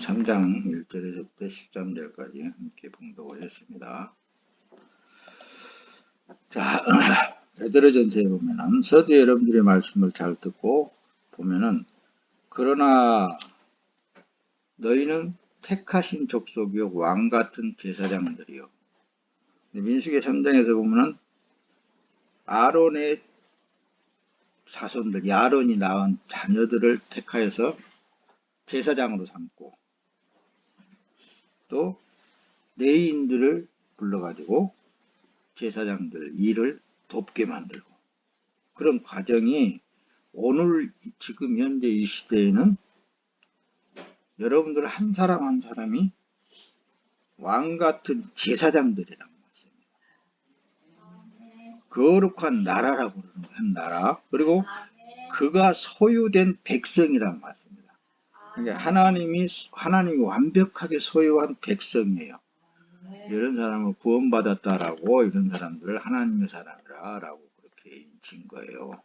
3장 1절에서부터 13절까지 함께 봉독을 했습니다. 자, 베드로전서에 보면은 서두 여러분들의 말씀을 잘 듣고 보면은 그러나 너희는 택하신 족속이요 왕 같은 제사장들이요. 민수기 3장에서 보면은 아론의 자손들, 아론이 낳은 자녀들을 택하여서 제사장으로 삼고 또 레위인들을 불러가지고 제사장들 일을 돕게 만들고 그런 과정이 오늘 지금 현재 이 시대에는 여러분들 한 사람 한 사람이 왕 같은 제사장들이란 말씀입니다. 거룩한 나라라고 그러는 거예요. 한 나라. 그리고 그가 소유된 백성이란 말씀입니다. 그러니까 하나님이 완벽하게 소유한 백성이에요. 이런 사람을 구원받았다라고 이런 사람들을 하나님의 사람이라고 그렇게 인친 거예요.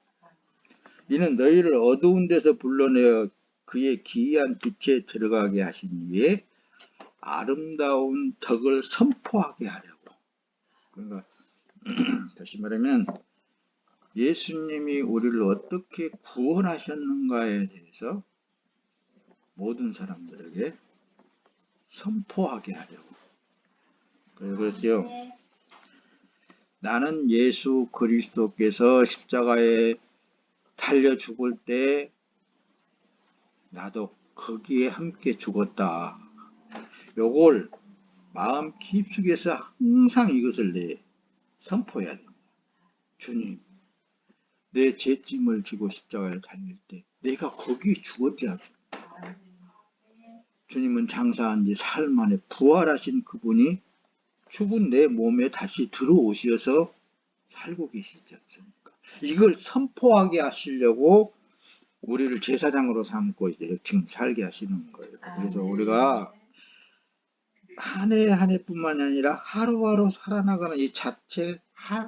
이는 너희를 어두운 데서 불러내어 그의 기이한 빛에 들어가게 하신 이에 아름다운 덕을 선포하게 하려고. 그러니까 다시 말하면 예수님이 우리를 어떻게 구원하셨는가에 대해서 모든 사람들에게 선포하게 하려고. 그렇죠. 나는 예수 그리스도께서 십자가에 달려 죽을 때 나도 거기에 함께 죽었다. 요걸 마음 깊숙이에서 항상 이것을 선포해야 됩니다. 주님, 내 죄짐을 지고 십자가에 달릴 때 내가 거기에 죽었지 않습니까? 주님은 장사한 지 사흘 만에 부활하신 그분이 죽은 내 몸에 다시 들어오셔서 살고 계시지 않습니까? 이걸 선포하게 하시려고 우리를 제사장으로 삼고 이제 지금 살게 하시는 거예요. 그래서 우리가 한 해 한 해뿐만이 아니라 하루하루 살아나가는 이 자체가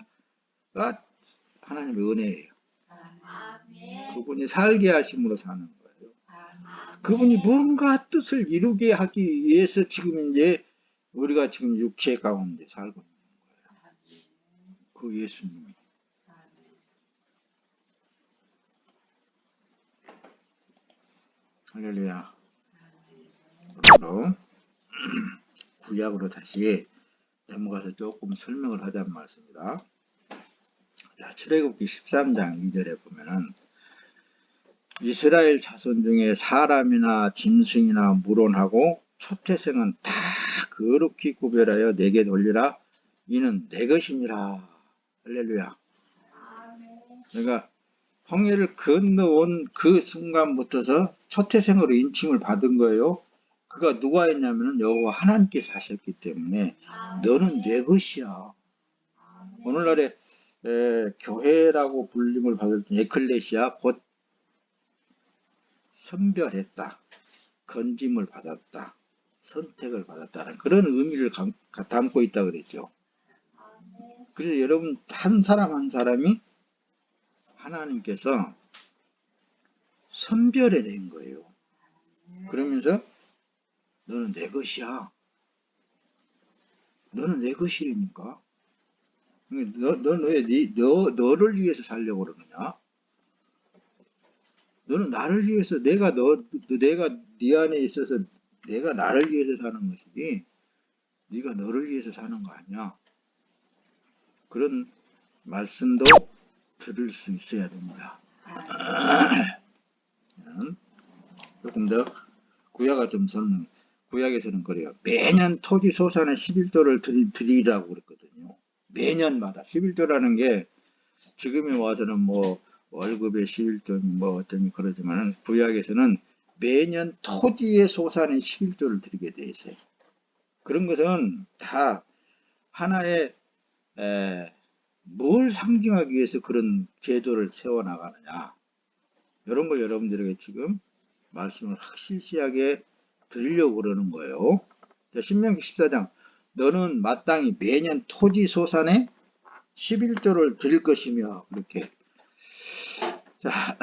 하나님의 은혜예요. 그분이 살게 하심으로 사는 거예요. 그분이 뭔가 뜻을 이루게 하기 위해서 지금 이제 우리가 지금 육체 가운데 살고 있는 거예요. 그 예수님이. 할렐루야. 그러므로 구약으로 다시 넘어가서 조금 설명을 하자는 말씀입니다. 자, 출애굽기 13장 2절에 보면은 이스라엘 자손 중에 사람이나 짐승이나 물론하고 초태생은 다 거룩히 구별하여 내게 돌리라. 이는 내 것이니라. 할렐루야. 그러니까 홍해를 건너온 그 순간부터서 초태생으로 인칭을 받은 거예요. 그가 누가 했냐면은 여호와 하나님께서 하셨기 때문에 너는 내 것이야. 오늘날에 교회라고 불림을 받을 때 에클레시아 곧 선별했다, 건짐을 받았다, 선택을 받았다는 그런 의미를 담고 있다 그랬죠. 그래서 여러분 한 사람 한 사람이 하나님께서 선별해낸 거예요. 그러면서 너는 내 것이야. 너는 내 것이니까. 너는 왜 너를 위해서 살려고 그러느냐? 너는 나를 위해서 내가 네 안에 있어서 내가 나를 위해서 사는 것이지 네가 너를 위해서 사는 거 아니야. 그런 말씀도 들을 수 있어야 됩니다. 조금 더 구약을 좀 설명. 구약에서는 그래요. 매년 토지 소산의 11조를 드리라고 그랬거든요. 매년마다 11조라는 게 지금에 와서는 뭐 월급의 11조 뭐 어쩌니 그러지만 구약에서는 매년 토지의 소산의 11조를 드리게 돼 있어요. 그런 것은 다 하나의 뭘 상징하기 위해서 그런 제도를 세워나가느냐. 이런 걸 여러분들에게 지금 말씀을 확실시하게 드리려고 그러는 거예요. 자, 신명기 14장 너는 마땅히 매년 토지 소산의 11조를 드릴 것이며 그렇게 자,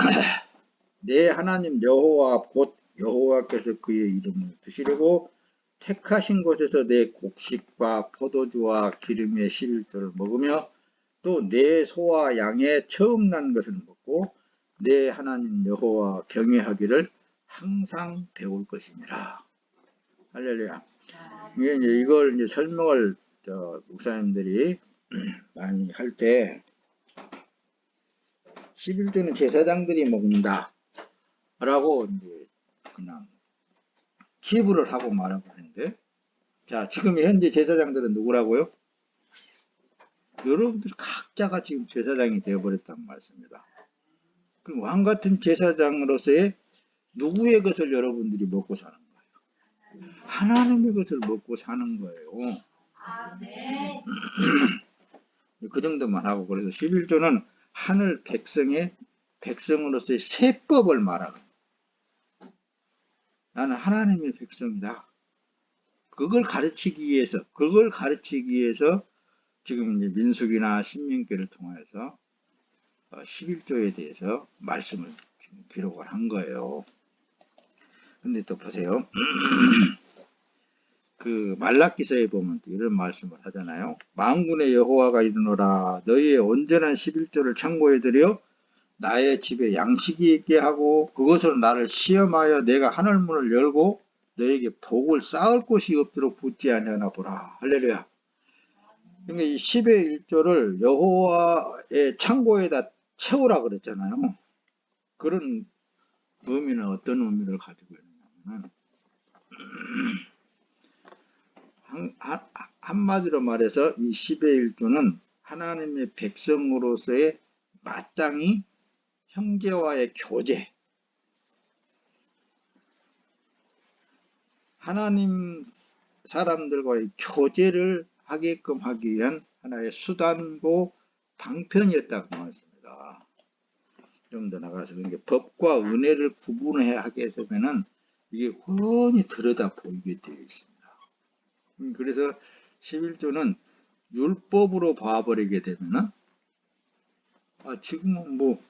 내 하나님 여호와 곧 여호와께서 그의 이름을 두시려고 택하신 곳에서 내 곡식과 포도주와 기름의 11조를 먹으며 또 내 소와 양의 처음 난 것을 먹고 내 하나님 여호와 경외하기를 항상 배울 것이니라. 할렐루야. 이걸 이제 설명을 목사님들이 많이 할 때 11조는 제사장들이 먹는다 라고 이제 그냥 치부를 하고 말하고 하는데, 자, 지금 현재 제사장들은 누구라고요? 여러분들 각자가 지금 제사장이 되어버렸단 말씀입니다. 그럼 왕같은 제사장으로서의 누구의 것을 여러분들이 먹고 사는 거예요? 하나님의 것을 먹고 사는 거예요. 그 정도만 하고, 그래서 11조는 하늘 백성으로서의 세법을 말하는, 나는 하나님의 백성이다. 그걸 가르치기 위해서 지금 이제 민수기나 신명기를 통해서 11조에 대해서 말씀을 지금 기록을 한 거예요. 근데 또 보세요. 그 말라기서에 보면 또 이런 말씀을 하잖아요. 만군의 여호와가 이르노라, 너희의 온전한 11조를 창고에 들여 나의 집에 양식이 있게 하고 그것으로 나를 시험하여 내가 하늘문을 열고 너에게 복을 쌓을 곳이 없도록 붙지 아니하나 보라. 할렐루야. 그러니까 이 10의 1조를 여호와의 창고에다 채우라 그랬잖아요. 그런 의미는 어떤 의미를 가지고 있느냐면, 한마디로 말해서 이 10의 1조는 하나님의 백성으로서의 마땅히 형제와의 교제, 하나님 사람들과의 교제를 하게끔 하기 위한 하나의 수단고 방편이었다고 말했습니다. 좀 더 나가서 법과 은혜를 구분해 하게 되면은 이게 훤히 들여다 보이게 되어 있습니다. 그래서 11조는 율법으로 봐버리게 되면은 지금은 뭐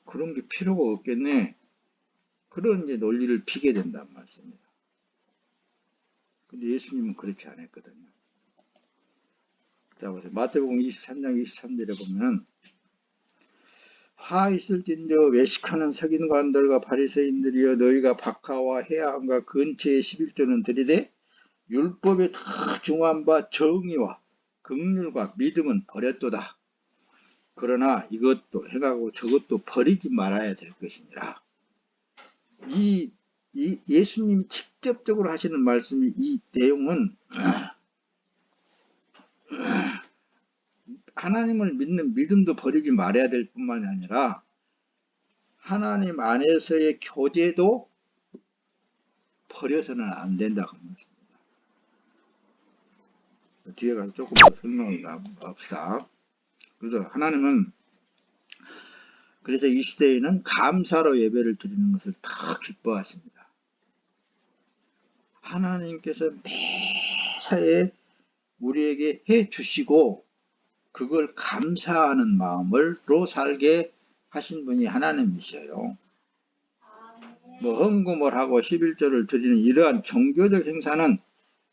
그런 게 필요가 없겠네, 그런 이제 논리를 피게 된단 말씀입니다. 근데 예수님은 그렇지 않았거든요. 자, 보세요. 마태복음 23장 23절에 보면은 화 있을진저 외식하는 서기관들과 바리새인들이여, 너희가 박하와 해함과 근처의 11조는 들이되 율법에 다 중한 바 정의와 긍휼과 믿음은 버렸도다. 그러나 이것도 행하고 저것도 버리지 말아야 될 것이니라. 이 예수님이 직접적으로 하시는 말씀이, 이 내용은 하나님을 믿는 믿음도 버리지 말아야 될 뿐만이 아니라 하나님 안에서의 교제도 버려서는 안 된다고 말씀입니다. 뒤에 가서 조금 더 설명을 합시다. 그래서 하나님은, 그래서 이 시대에는 감사로 예배를 드리는 것을 다 기뻐하십니다. 하나님께서 매사에 우리에게 해 주시고 그걸 감사하는 마음으로 살게 하신 분이 하나님이셔요. 뭐 헌금을 하고 11조를 드리는 이러한 종교적 행사는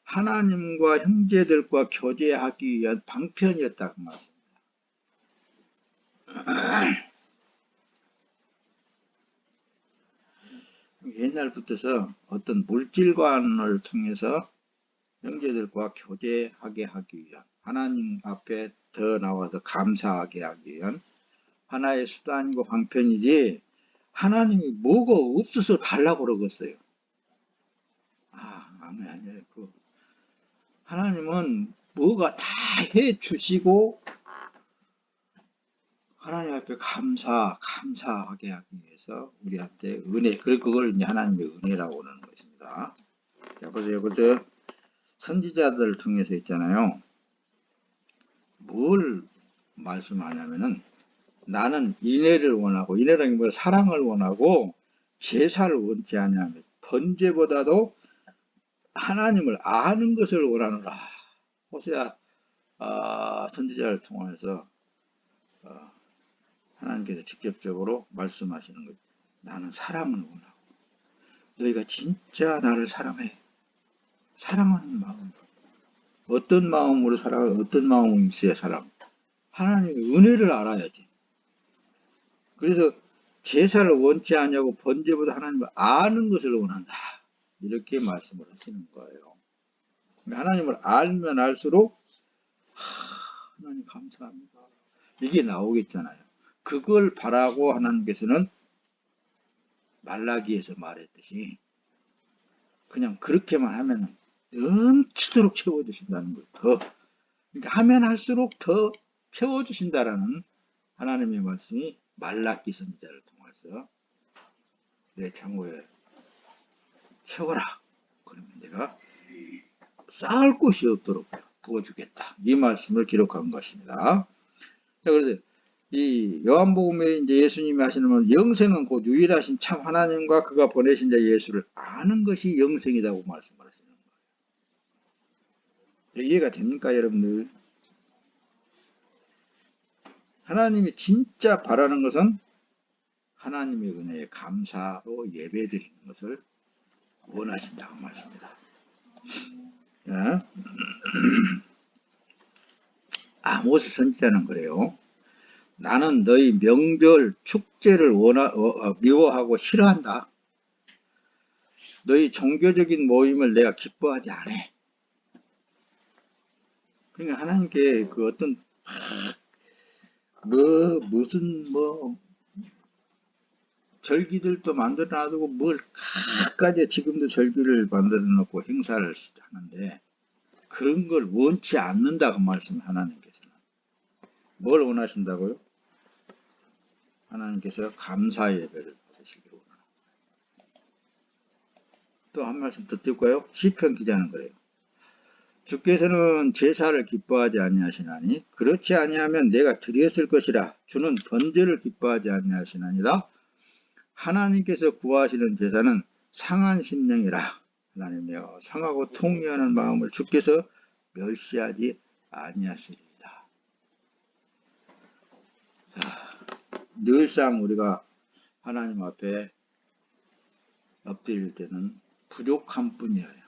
하나님과 형제들과 교제하기 위한 방편이었다고 말씀입니다. 옛날부터서 어떤 물질관을 통해서 형제들과 교제하게 하기 위한, 하나님 앞에 더 나와서 감사하게 하기 위한 하나의 수단이고 방편이지, 하나님이 뭐가 없어서 달라고 그러겠어요. 아니에요. 하나님은 뭐가 다 해주시고 하나님 앞에 감사하게 하기 위해서 우리한테 은혜, 그걸 이제 하나님의 은혜라고 하는 것입니다. 자, 보세요. 그때 선지자들을 통해서 있잖아요. 뭘 말씀하냐면은, 나는 인애를 원하고, 인애라는 게 사랑을 원하고 제사를 원치 않냐면 번제보다도 하나님을 아는 것을 원하노라. 호세아 선지자를 통해서 하나님께서 직접적으로 말씀하시는 거죠. 나는 사랑을 원하고 너희가 진짜 나를 사랑해. 사랑하는 마음. 어떤 마음으로 사랑해? 어떤 마음이 있어야 사랑? 하나님의 은혜를 알아야지. 그래서 제사를 원치 않냐고 번제보다 하나님을 아는 것을 원한다. 이렇게 말씀을 하시는 거예요. 하나님을 알면 알수록 하나님 감사합니다. 이게 나오겠잖아요. 그걸 바라고 하나님께서는 말라기에서 말했듯이 그냥 그렇게만 하면 넘치도록 채워주신다는 거예요. 더. 그러니까 하면 할수록 더 채워주신다라는 하나님의 말씀이 말라기 선지자를 통해서 내 창고에 채워라. 그러면 내가 쌓을 곳이 없도록 부어주겠다. 이 말씀을 기록한 것입니다. 그래서 이 요한복음에 이제 예수님이 하시는 말, 영생은 곧 유일하신 참 하나님과 그가 보내신 자 예수를 아는 것이 영생이라고 말씀을 하시는 거예요. 이해가 됩니까, 여러분들? 하나님이 진짜 바라는 것은 하나님의 은혜에 감사로 예배드리는 것을 원하신다고 말씀입니다. 아모스 선지자는 그래요. 나는 너희 명절, 축제를 미워하고 싫어한다. 너희 종교적인 모임을 내가 기뻐하지 않아. 그러니까 하나님께 그 어떤 무슨 절기들도 만들어 놔두고 뭘 갖가지 지금도 절기를 만들어 놓고 행사를 하는데 그런 걸 원치 않는다고 말씀을 하나님께서는. 뭘 원하신다고요? 하나님께서 감사 예배를 받으시기를 원합니다. 또 한 말씀 더 띄울까요? 시편 기자는 그래요. 주께서는 제사를 기뻐하지 아니하시나니 그렇지 아니하면 내가 드렸을 것이라. 주는 번제를 기뻐하지 아니하시나니다. 하나님께서 구하시는 제사는 상한 심령이라. 하나님이여 상하고 통미하는 마음을 주께서 멸시하지 아니하시리이다. 늘상 우리가 하나님 앞에 엎드릴 때는 부족한 뿐이에요.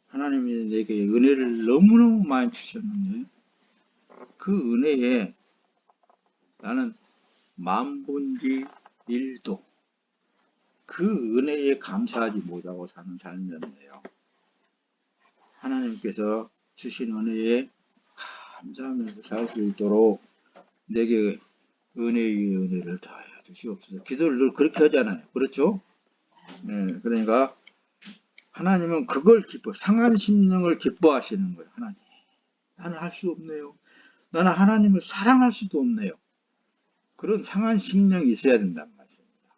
하나님이 내게 은혜를 너무너무 많이 주셨는데 그 은혜에 나는 만분지 1도 그 은혜에 감사하지 못하고 사는 삶이었네요. 하나님께서 주신 은혜에 감사하면서 살 수 있도록 내게 은혜 위에 은혜를 더하여 주시옵소서. 기도를 늘 그렇게 하잖아요. 그렇죠? 네, 그러니까 하나님은 그걸 상한 심령을 기뻐하시는 거예요. 하나님, 나는 할 수 없네요. 나는 하나님을 사랑할 수도 없네요. 그런 상한 심령이 있어야 된다는 말씀입니다.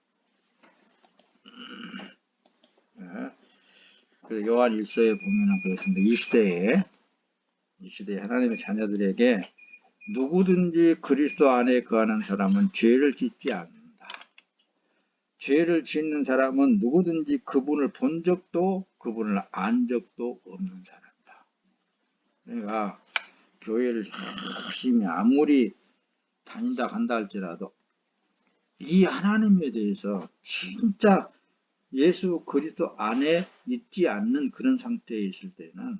네. 요한 1서에 보면 그렇습니다. 이 시대에 하나님의 자녀들에게 누구든지 그리스도 안에 거하는 사람은 죄를 짓지 않는다. 죄를 짓는 사람은 누구든지 그분을 본 적도 그분을 안 적도 없는 사람이다. 그러니까 교회를 열심히 아무리 다닌다 간다 할지라도 이 하나님에 대해서 진짜 예수 그리스도 안에 있지 않는 그런 상태에 있을 때는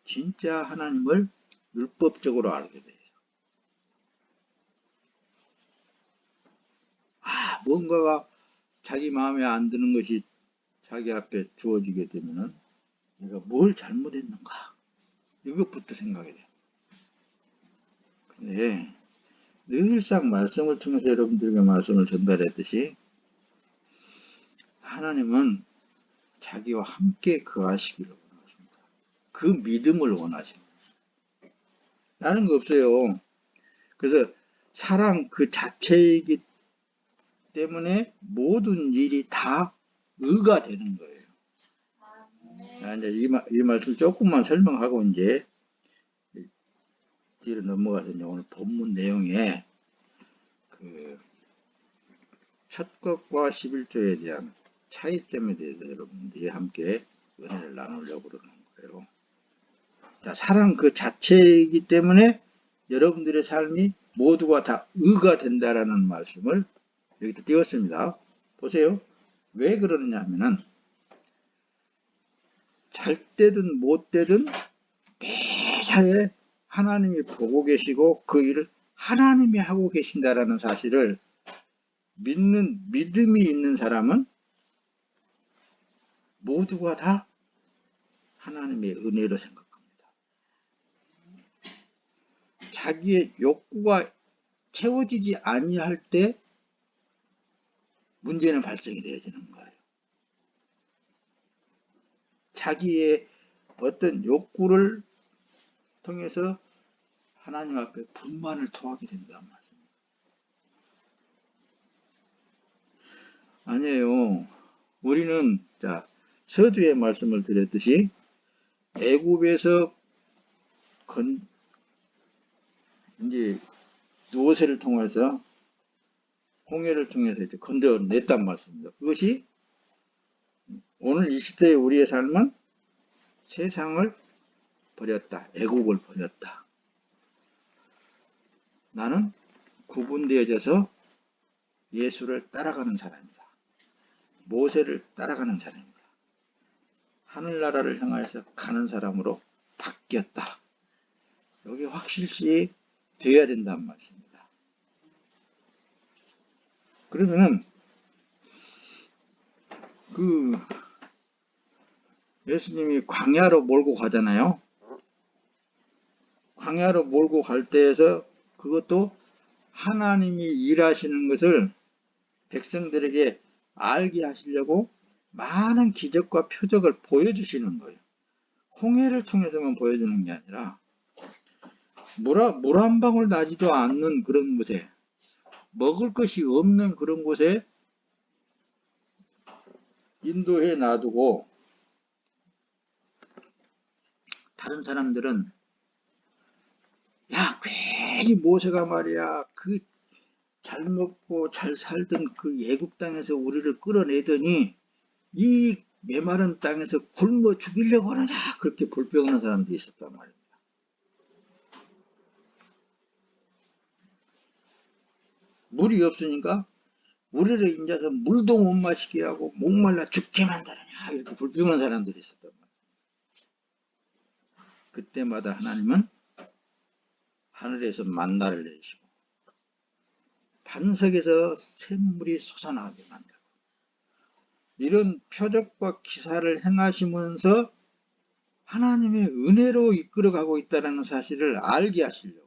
진짜 하나님을 율법적으로 알게 돼요. 뭔가가 자기 마음에 안 드는 것이 자기 앞에 주어지게 되면은 내가 뭘 잘못했는가 이것부터 생각이 돼요. 근데 늘상 말씀을 통해서 여러분들에게 말씀을 전달했듯이 하나님은 자기와 함께 거하시기를 원하십니다. 그 믿음을 원하십니다. 다른 거 없어요. 그래서 사랑 그 자체이기 때문에 모든 일이 다 의가 되는 거예요. 자, 이제 이 말씀 조금만 설명하고 이제 뒤로 넘어가서 이제 오늘 본문 내용에 그 첫 것과 11조에 대한 차이점에 대해서 여러분들이 함께 은혜를 나누려고 그러는 거예요. 자, 사랑 그 자체이기 때문에 여러분들의 삶이 모두가 다 의가 된다라는 말씀을 여기다 띄웠습니다. 보세요. 왜 그러느냐 하면은 잘 때든 못 때든 매사에 하나님이 보고 계시고 그 일을 하나님이 하고 계신다라는 사실을 믿는 믿음이 있는 사람은 모두가 다 하나님의 은혜로 생각합니다. 자기의 욕구가 채워지지 아니할 때 문제는 발생이 되어지는 거예요. 자기의 어떤 욕구를 통해서 하나님 앞에 불만을 토하게 된다는 말씀입니다. 아니에요. 우리는 서두에 말씀을 드렸듯이 애굽에서 이제 모세를 통해서 홍해를 통해서 이제 건져냈단 말씀입니다. 그것이 오늘 이 시대의 우리의 삶은 세상을 버렸다. 애국을 버렸다. 나는 구분되어져서 예수를 따라가는 사람이다. 모세를 따라가는 사람이다. 하늘나라를 향하여서 가는 사람으로 바뀌었다. 여기 확실시 되어야 된다는 말씀입니다. 그러면은 예수님이 광야로 몰고 가잖아요. 광야로 몰고 갈 때에서 그것도 하나님이 일하시는 것을 백성들에게 알게 하시려고 많은 기적과 표적을 보여주시는 거예요. 홍해를 통해서만 보여주는 게 아니라 물 한 방울 나지도 않는 그런 곳에, 먹을 것이 없는 그런 곳에 인도해 놔두고 다른 사람들은 야, 괜히 모세가 말이야 잘 먹고 잘 살던 그 애국 땅에서 우리를 끌어내더니 이 메마른 땅에서 굶어 죽이려고 하느냐, 그렇게 불평하는 사람도 있었단 말입니다. 물이 없으니까 우리를 인자서 물도 못 마시게 하고 목말라 죽게 만드느냐, 이렇게 불평하는 사람들이 있었단 말이에요. 그때마다 하나님은 하늘에서 만나를 내리시고 반석에서 샘물이 솟아나게 만들고 이런 표적과 기사를 행하시면서 하나님의 은혜로 이끌어가고 있다는 사실을 알게 하시려고.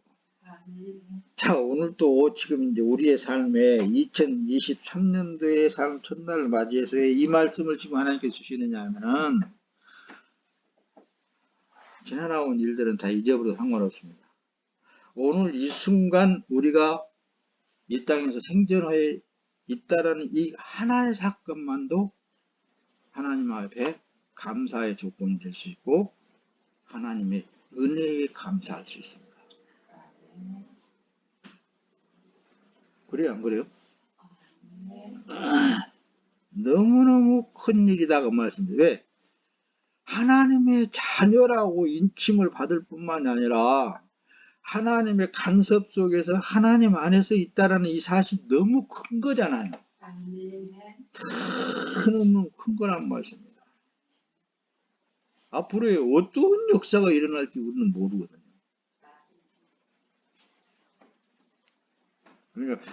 자, 오늘도 지금 이제 우리의 삶에 2023년도의 삶 첫날을 맞이해서 이 말씀을 지금 하나님께 주시느냐 하면은 지나온 일들은 다 잊어버려도 상관없습니다. 오늘 이 순간 우리가 이 땅에서 생존하에 있다라는 이 하나의 사건만도 하나님 앞에 감사의 조건이 될 수 있고 하나님의 은혜에 감사할 수 있습니다. 그래요, 안 그래요? 너무너무 큰 일이다 그 말씀입니다. 왜? 하나님의 자녀라고 인침을 받을 뿐만 아니라 하나님의 간섭 속에서 하나님 안에서 있다라는 이 사실이 너무 큰 거잖아요. 너무 큰 거란 말씀입니다. 앞으로의 어떤 역사가 일어날지 우리는 모르거든요. 그러니까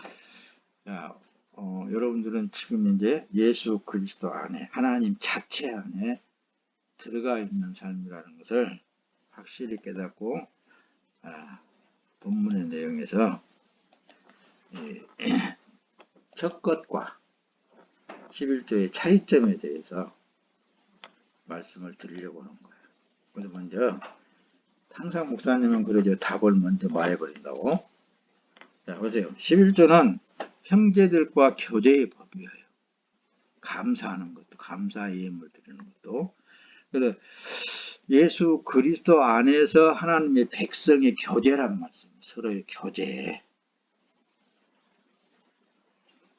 여러분들은 지금 이제 예수 그리스도 안에 하나님 자체 안에 들어가 있는 삶이라는 것을 확실히 깨닫고 본문의 내용에서 첫 것과 11조의 차이점에 대해서 말씀을 드리려고 하는 거예요. 그래서 먼저 항상 목사님은 그러죠. 답을 먼저 말해버린다고. 자, 보세요. 11조는 형제들과 교제의 법이에요. 감사하는 것도, 감사의 예물 드리는 것도. 그래서 예수 그리스도 안에서 하나님의 백성의 교제란 말씀이에요. 서로의 교제.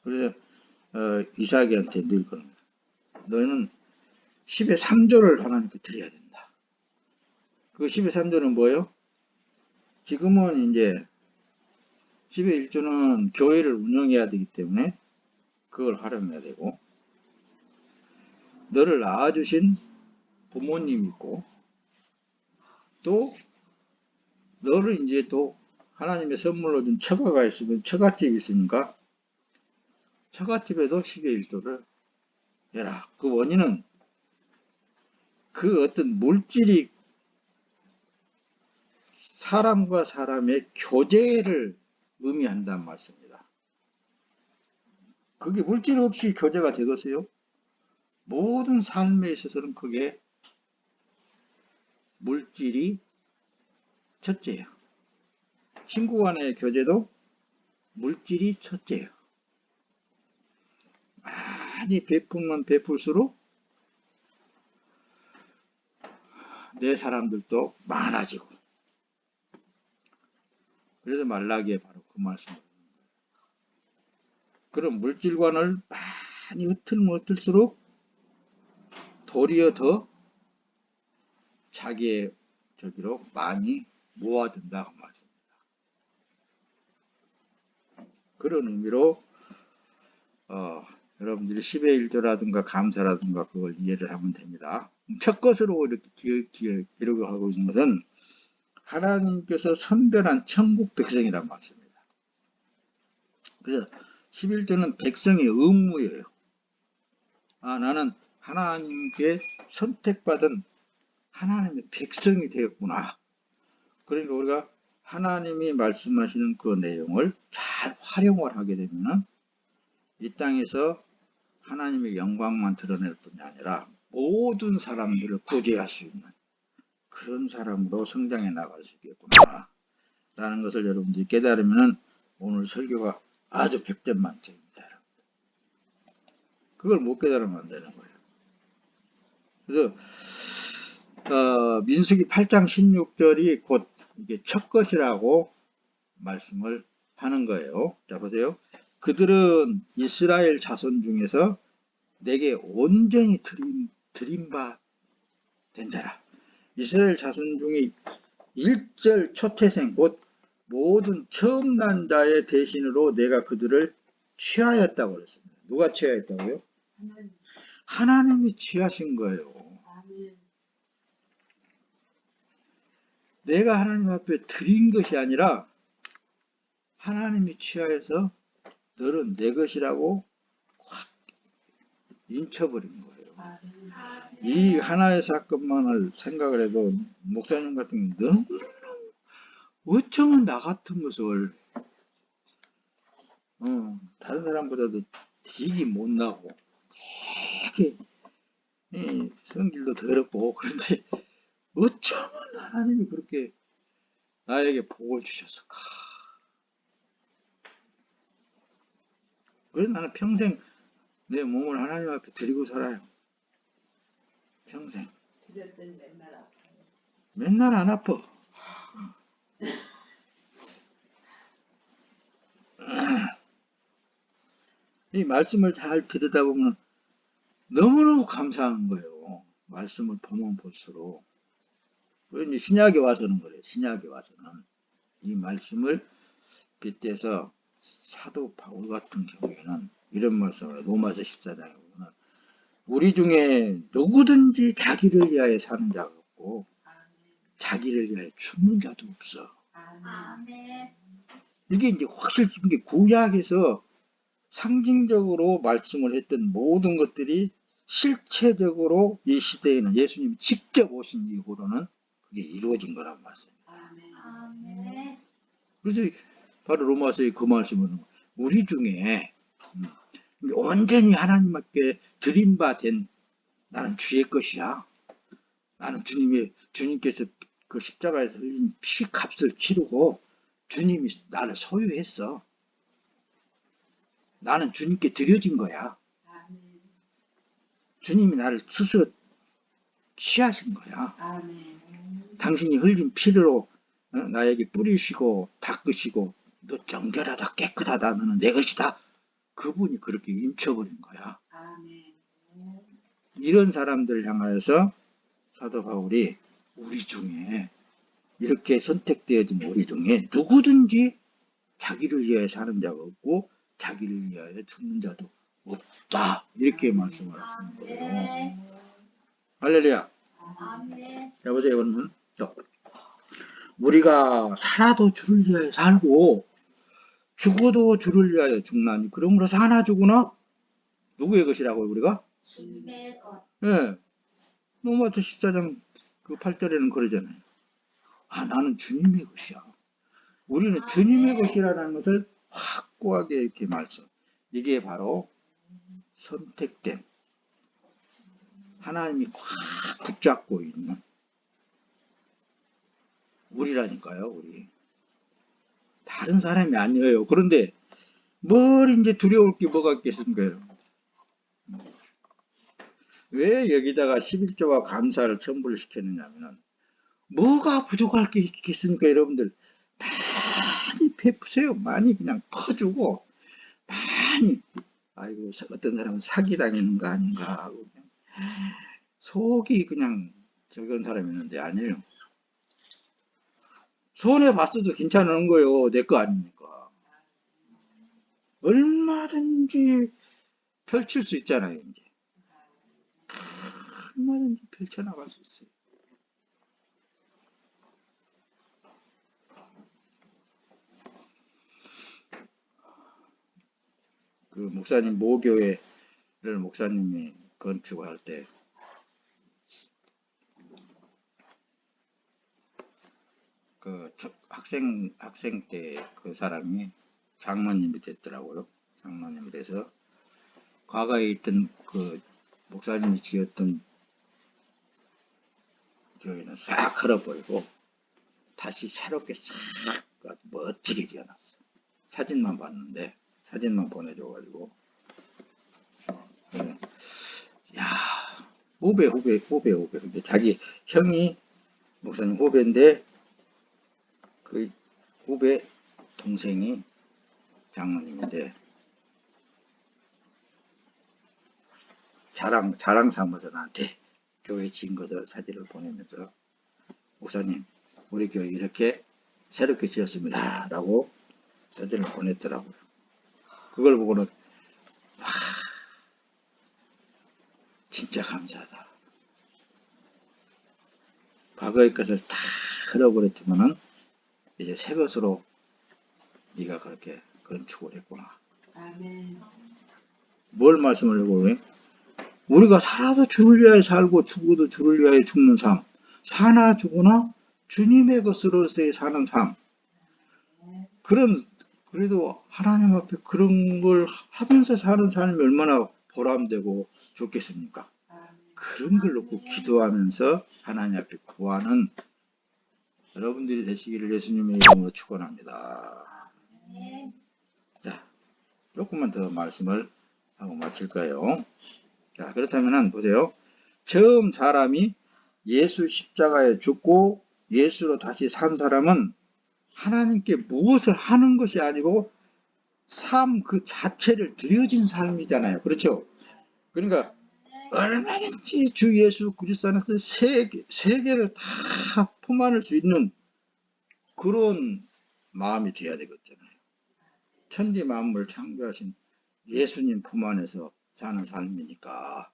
그래서 이삭이한테 늘 그런 거예요. 너는 10의 3조를 하나님께 드려야 된다. 그 10의 3조는 뭐예요? 지금은 이제 10의 1조는 교회를 운영해야 되기 때문에 그걸 활용해야 되고, 너를 낳아주신 부모님이 있고, 또 너를 이제 또 하나님의 선물로 준 처가가 있으면 처갓집이 있으니까 처갓집에도 10의 1조를 해라. 그 원인은 그 어떤 물질이 사람과 사람의 교제를 의미한다는 말씀입니다. 그게 물질 없이 교제가 되겠어요? 모든 삶에 있어서는 그게 물질이 첫째예요. 친구 간의 교제도 물질이 첫째예요. 많이 베풀면 베풀수록 내 사람들도 많아지고, 그래서 말라기에 바로 그 말씀을, 그런 물질관을 많이 흩으면 흩을수록 도리어 더 자기의 저기로 많이 모아둔다고 말씀입니다. 그런 의미로 여러분들이 10의 1조라든가 감사라든가 그걸 이해를 하면 됩니다. 첫 것으로 이렇게 기록을 하고 있는 것은 하나님께서 선별한 천국 백성이란 말씀입니다. 그래서 11조는 백성의 의무예요. 나는 하나님께 선택받은 하나님의 백성이 되었구나. 그러니까 우리가 하나님이 말씀하시는 그 내용을 잘 활용을 하게 되면 이 땅에서 하나님의 영광만 드러낼 뿐이 아니라 모든 사람들을 구제할 수 있는 그런 사람으로 성장해 나갈 수 있겠구나 라는 것을 여러분들이 깨달으면 오늘 설교가 아주 100점 만점입니다. 그걸 못 깨달으면 안 되는 거예요. 그래서 민수기 8장 16절이 곧 이게 첫 것이라고 말씀을 하는 거예요. 자, 보세요. 그들은 이스라엘 자손 중에서 내게 온전히 드린 바 된다라. 이스라엘 자손 중에 1절 초태생 곧 모든 처음 난 자의 대신으로 내가 그들을 취하였다고 그랬습니다. 누가 취하였다고요? 하나님이 취하신 거예요. 내가 하나님 앞에 드린 것이 아니라 하나님이 취하여서 너는 내 것이라고 확 인쳐버린 거예요. 이 하나의 사건만을 생각을 해도 목사님 같은 경우 너무너무 어쩌면 나 같은 것을 다른 사람보다도 되게 못나고 되게 성질도 더럽고 그런데 어쩌면 하나님이 그렇게 나에게 복을 주셨을까. 그래서 나는 평생 내 몸을 하나님 앞에 드리고 살아요. 평생. 맨날 안 아파. 이 말씀을 잘 들여다보면 너무너무 감사한 거예요. 말씀을 보면 볼수록. 그런데 신약에 와서는 그래요. 신약에 와서는 이 말씀을 빗대서 사도 바울 같은 경우에는 이런 말씀을 로마서 14장에 보면 우리 중에 누구든지 자기를 위하여 사는 자가 없고 자기를 위하여 죽는 자도 없어. 이게 이제 확실히 게 구약에서 상징적으로 말씀을 했던 모든 것들이 실체적으로 이 시대에는 예수님이 직접 오신 이후로는 그게 이루어진 거란 말씀이에요. 그래서 바로 로마서의 그 말씀은 우리 중에 온전히 하나님 앞에 드린 바 된 나는 주의 것이야. 나는 주님께서 그 십자가에서 흘린 피 값을 치르고 주님이 나를 소유했어. 나는 주님께 드려진 거야. 주님이 나를 스스로 취하신 거야. 당신이 흘린 피로 나에게 뿌리시고 닦으시고 너 정결하다 깨끗하다 너는 내 것이다. 그분이 그렇게 인쳐버린 거야. 이런 사람들을 향하여서 사도 바울이 우리 중에 이렇게 선택되어진 우리 중에 누구든지 자기를 위하여 사는 자가 없고 자기를 위하여 죽는 자도 없다. 이렇게 말씀을 하시는 거예요. 할렐루야. 자, 보세요. 그러면 또 우리가 살아도 주를 위하여 살고 죽어도 주를 위하여 죽나니 그러므로 사나 죽으나 누구의 것이라고요? 우리가? 주님의 것. 예. 로마서 14장 그 8절에는 그러잖아요. 나는 주님의 것이야. 우리는 주님의 것이라는 것을 확고하게 이렇게 말씀. 이게 바로 선택된 하나님이 꽉 붙잡고 있는 우리라니까요. 우리. 다른 사람이 아니에요. 그런데 뭘 이제 두려울 게 뭐가 있겠습니까? 왜 여기다가 11조와 감사를 첨부를 시켰느냐면은 뭐가 부족할 게 있겠습니까? 여러분들 많이 베푸세요. 많이 그냥 퍼주고 많이 아이고 어떤 사람은 사기당하는 거 아닌가 하고 그냥 속이 그냥 저런 사람이 있는데 아니에요. 손해 봤어도 괜찮은 거예요. 내 거 아닙니까? 얼마든지 펼칠 수 있잖아요. 이제 얼마든지 펼쳐나갈 수 있어요. 그 목사님 모교회를 목사님이 건축할 때 그 학생 때 그 사람이 장로님이 됐더라고요. 장로님이 돼서 과거에 있던 그 목사님이 지었던 교회는 싹 헐어버리고 다시 새롭게 싹 멋지게 지어놨어. 사진만 봤는데 사진만 보내줘가지고 야 후배 자기 형이 목사님 후배인데 그 후배 동생이 장로님인데 자랑 삼아서 나한테 교회 지은 것을 사진을 보내면서 목사님 우리 교회 이렇게 새롭게 지었습니다 라고 사진을 보냈더라고요. 그걸 보고는 와 진짜 감사하다. 과거의 것을 다 흘려버렸지만은 이제 새 것으로 네가 그렇게 건축을 했구나. 아멘. 뭘 말씀하려고 해? 우리가 살아도 주를 위하여 살고 죽어도 주를 위하여 죽는 삶. 사나 죽으나 주님의 것으로서의 사는 삶. 그래도 하나님 앞에 그런 걸 하면서 사는 삶이 얼마나 보람되고 좋겠습니까? 그런 걸 놓고 기도하면서 하나님 앞에 구하는 여러분들이 되시기를 예수님의 이름으로 축원합니다. 자, 조금만 더 말씀을 하고 마칠까요? 자, 그렇다면 보세요. 처음 사람이 예수 십자가에 죽고 예수로 다시 산 사람은 하나님께 무엇을 하는 것이 아니고 삶 그 자체를 드려진 삶이잖아요. 그렇죠? 그러니까 얼마든지 주 예수 그리스도 안에서 세계를 다 품안을 수 있는 그런 마음이 돼야 되겠잖아요. 천지 만물을 창조하신 예수님 품 안에서 사는 삶이니까.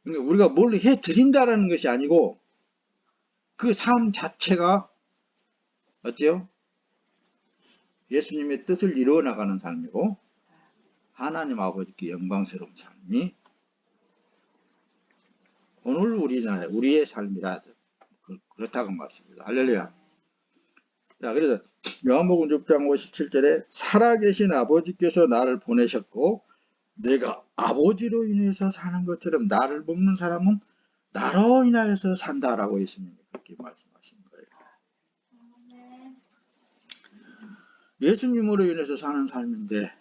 그러니까 우리가 뭘 해드린다라는 것이 아니고 그 삶 자체가 어때요? 예수님의 뜻을 이루어 나가는 삶이고 하나님 아버지께 영광스러운 삶이 오늘 우리의 삶이라 그렇다고 말씀입니다. 할렐루야. 자, 그래서 요한복음 6장 57절에 살아계신 아버지께서 나를 보내셨고 내가 아버지로 인해서 사는 것처럼 나를 먹는 사람은 나로 인하여서 산다라고 예수님이 그렇게 말씀하신 거예요. 예수님으로 인해서 사는 삶인데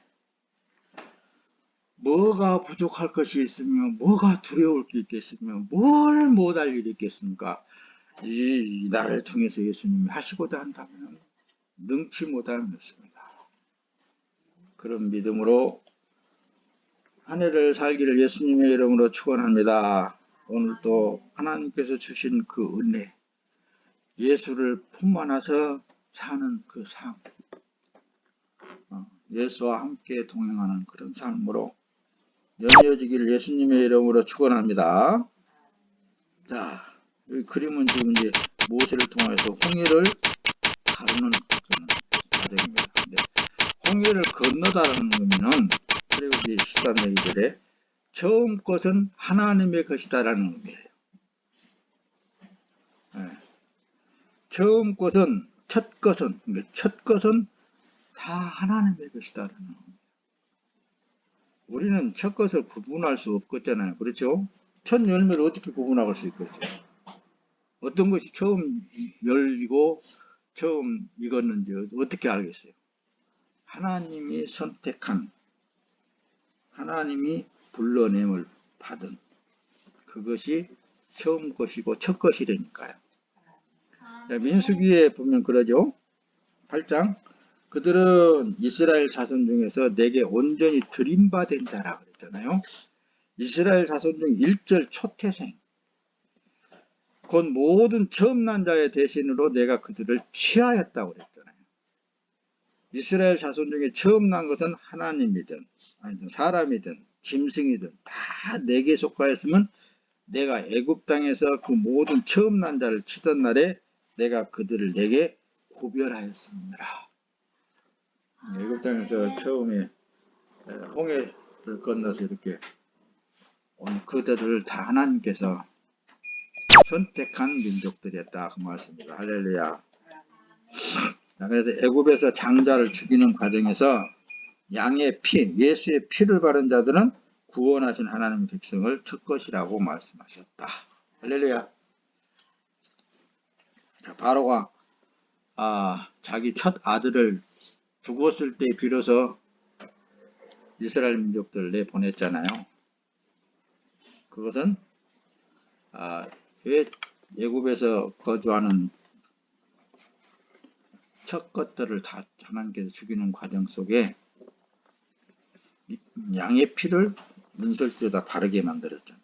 뭐가 부족할 것이 있으며 뭐가 두려울 게 있겠으며 뭘 못할 일이 있겠습니까? 이 나를 통해서 예수님이 하시고자 한다면 능치 못함이 없습니다. 그런 믿음으로 한 해를 살기를 예수님의 이름으로 축원합니다. 오늘도 하나님께서 주신 그 은혜, 예수를 품 안아서 사는 그 삶, 예수와 함께 동행하는 그런 삶으로 연이어지기를 예수님의 이름으로 축원합니다. 자, 이 그림은 지금 이제 모세를 통해서 홍해를 가르는 그런 과정입니다. 근데 홍해를 건너다라는 의미는 그리고 이제 13절 2절에 처음 것은 하나님의 것이다라는 의미예요. 예. 처음 것은 첫 것은 그러니까 첫 것은 다 하나님의 것이다라는 의미예요. 우리는 첫 것을 구분할 수 없겠잖아요. 그렇죠? 첫 열매를 어떻게 구분할 수 있겠어요? 어떤 것이 처음 열리고 처음 익었는지 어떻게 알겠어요? 하나님이 선택한, 하나님이 불러냄을 받은 그것이 처음 것이고 첫 것이라니까요. 민수기에 보면 그러죠. 8장 그들은 이스라엘 자손 중에서 내게 온전히 드림받은 자라 그랬잖아요. 이스라엘 자손 중 1절 초태생 곧 모든 처음 난 자의 대신으로 내가 그들을 취하였다고 그랬잖아요. 이스라엘 자손 중에 처음 난 것은 하나님이든 아니든 사람이든 짐승이든 다 내게 속하였으면 내가 애굽 땅에서 그 모든 처음 난 자를 치던 날에 내가 그들을 내게 구별하였습니다. 애굽 땅에서 처음에 홍해를 건너서 이렇게 온 그들을 다 하나님께서 선택한 민족들이었다 그 말씀입니다. 할렐루야. 그래서 애굽에서 장자를 죽이는 과정에서 양의 피, 예수의 피를 바른 자들은 구원하신 하나님 백성을 첫 것이라고 말씀하셨다. 할렐루야. 바로가 자기 첫 아들을 죽었을 때 비로소 이스라엘 민족들을 내보냈잖아요. 그것은 왜 애굽에서 거주하는 첫 것들을 다 하나님께서 죽이는 과정 속에 양의 피를 문설주에다 바르게 만들었잖아요.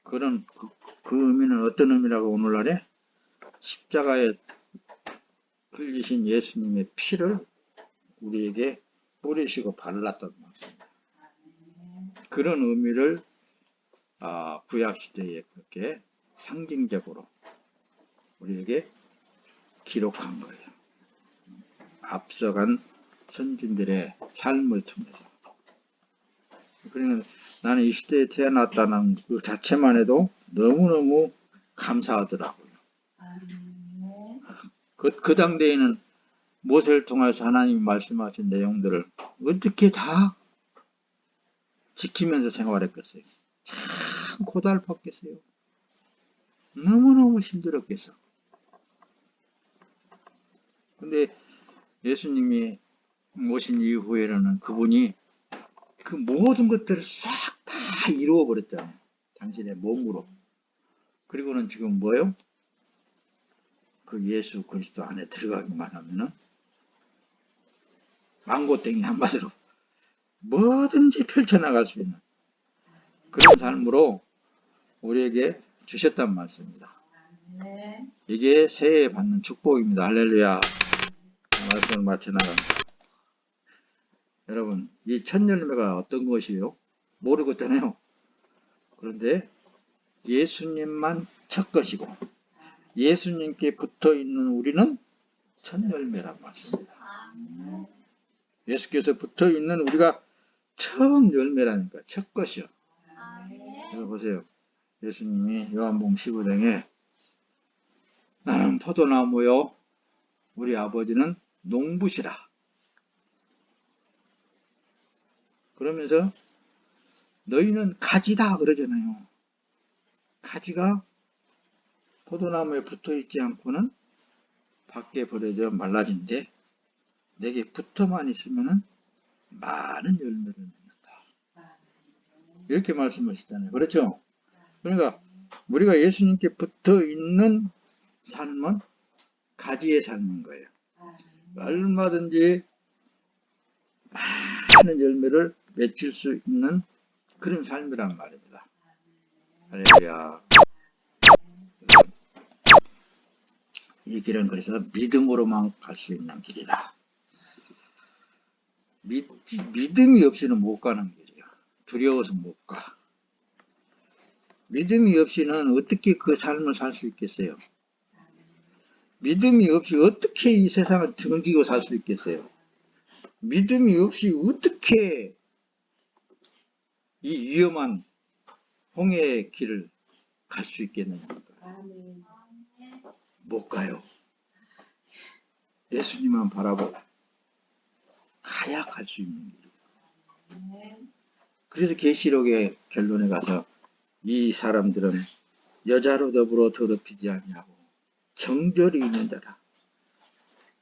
그런 그 의미는 어떤 의미라고 오늘날에 십자가에 흘리신 예수님의 피를 우리에게 뿌리시고 발랐다는 말씀입니다. 그런 의미를 구약시대에 그렇게 상징적으로 우리에게 기록한 거예요. 앞서간 선진들의 삶을 통해서. 그러면 나는 이 시대에 태어났다는 그 자체만 해도 너무너무 감사하더라고요. 그 당대에는 모세를 통해서 하나님이 말씀하신 내용들을 어떻게 다 지키면서 생활했겠어요. 참 고달팠겠어요. 너무너무 힘들었겠어. 근데 예수님이 오신 이후에는 그분이 그 모든 것들을 싹 다 이루어 버렸잖아요. 당신의 몸으로. 그리고는 지금 뭐예요? 그 예수 그리스도 안에 들어가기만 하면은 망고땡이 한마디로 뭐든지 펼쳐나갈 수 있는 그런 삶으로 우리에게 주셨단 말씀입니다. 이게 새해에 받는 축복입니다. 할렐루야. 말씀을 마쳐 나갑니다. 여러분, 이 첫 열매가 어떤 것이요? 모르겠잖아요. 그런데 예수님만 첫 것이고 예수님께 붙어 있는 우리는 첫 열매란 말씀입니다. 예수께서 붙어 있는 우리가 처음 열매라니까 첫 것이요. 여기 보세요. 예수님이 요한복음 15장에 나는 포도나무요 우리 아버지는 농부시라. 그러면서 너희는 가지다 그러잖아요. 가지가 포도나무에 붙어 있지 않고는 밖에 버려져 말라진데 내게 붙어만 있으면 많은 열매를 맺는다. 이렇게 말씀하시잖아요. 그렇죠? 그러니까 우리가 예수님께 붙어 있는 삶은 가지의 삶인 거예요. 얼마든지 많은 열매를 맺힐 수 있는 그런 삶이란 말입니다. 할렐루야. 이 길은 그래서 믿음으로만 갈 수 있는 길이다. 믿음이 없이는 못 가는 길이에요. 두려워서 못 가. 믿음이 없이는 어떻게 그 삶을 살 수 있겠어요? 믿음이 없이 어떻게 이 세상을 등지고 살 수 있겠어요? 믿음이 없이 어떻게 이 위험한 홍해의 길을 갈 수 있겠느냐? 아멘. 못 가요. 예수님만 바라보고 가야 갈 수 있는 길이에요. 그래서 계시록의 결론에 가서 이 사람들은 여자로 더불어 더럽히지 아니하고 정절이 있는 자라.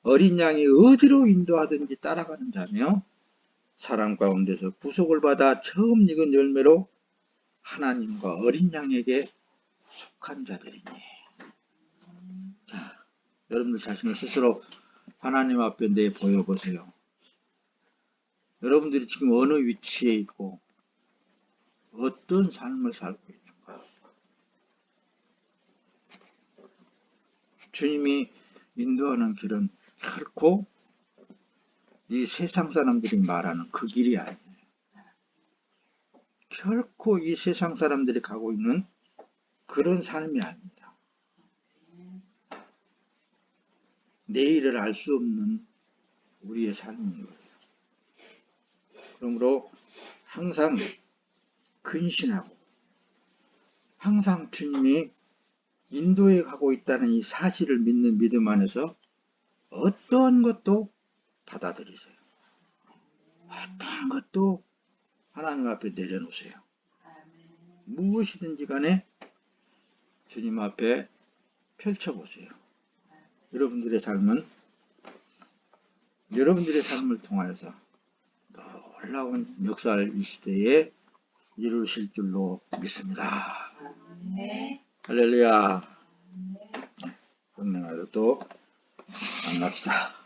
어린 양이 어디로 인도하든지 따라가는 자며 사람 가운데서 구속을 받아 처음 익은 열매로 하나님과 어린 양에게 속한 자들이니. 자, 여러분들 자신을 스스로 하나님 앞에 내 보여보세요. 여러분들이 지금 어느 위치에 있고 어떤 삶을 살고 있는가. 주님이 인도하는 길은 결코 이 세상 사람들이 말하는 그 길이 아니에요. 결코 이 세상 사람들이 가고 있는 그런 삶이 아닙니다. 내일을 알 수 없는 우리의 삶인 거예요. 그러므로 항상 근신하고 항상 주님이 인도에 가고 있다는 이 사실을 믿는 믿음 안에서 어떤 것도 받아들이세요. 어떤 것도 하나님 앞에 내려놓으세요. 무엇이든지 간에 주님 앞에 펼쳐보세요. 여러분들의 삶은 여러분들의 삶을 통하여서 놀라운 역사를 이 시대에 이루실 줄로 믿습니다. 할렐루야. 금년에도 또 만납시다.